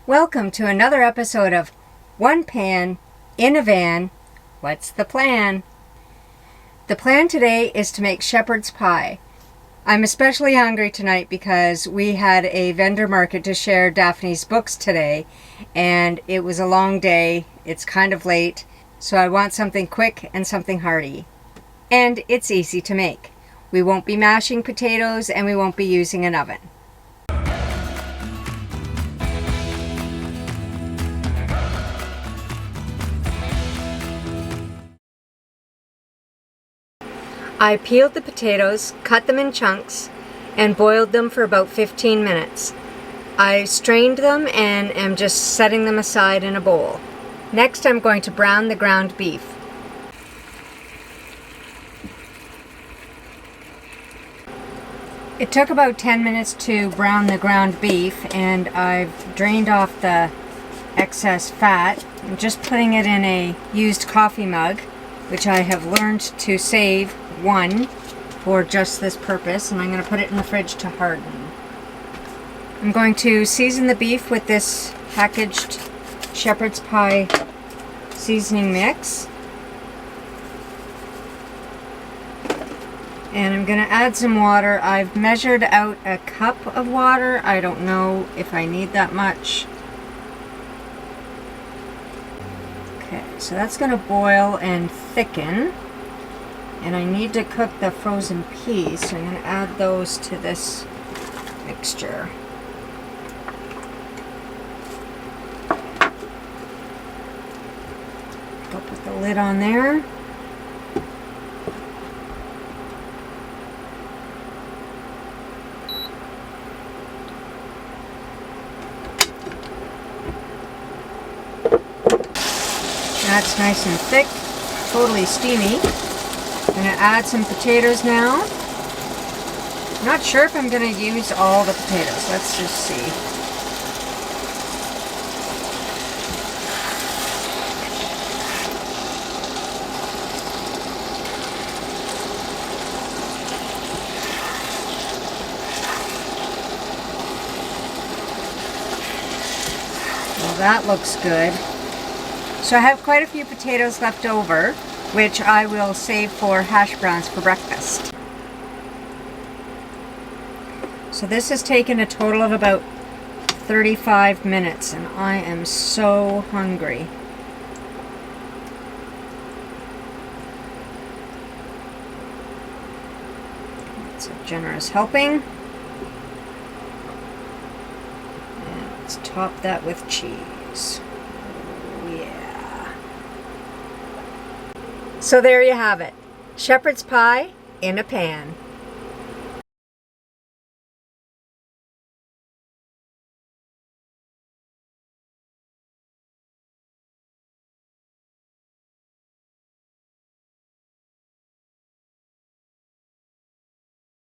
Welcome to another episode of One Pan in a Van. What's the plan? The plan today is to make shepherd's pie. I'm especially hungry tonight because we had a vendor market to share Daphne's books today, and it was a long day. It's kind of late, so I want something quick and something hearty. And it's easy to make. We won't be mashing potatoes and we won't be using an oven. I peeled the potatoes, cut them in chunks, and boiled them for about 15 minutes. I strained them and am just setting them aside in a bowl. Next, I'm going to brown the ground beef. It took about 10 minutes to brown the ground beef, and I've drained off the excess fat. I'm just putting it in a used coffee mug, which I have learned to save one for just this purpose, and I'm going to put it in the fridge to harden. I'm going to season the beef with this packaged shepherd's pie seasoning mix. And I'm going to add some water. I've measured out a cup of water. I don't know if I need that much. Okay, so that's going to boil and thicken. And I need to cook the frozen peas, so I'm going to add those to this mixture. Go put the lid on there. That's nice and thick, totally steamy. I'm going to add some potatoes now. I'm not sure if I'm going to use all the potatoes. Let's just see. Well, that looks good. So I have quite a few potatoes left over, which I will save for hash browns for breakfast. So this has taken a total of about 35 minutes, and I am so hungry. That's a generous helping. And let's top that with cheese. So there you have it, shepherd's pie in a pan.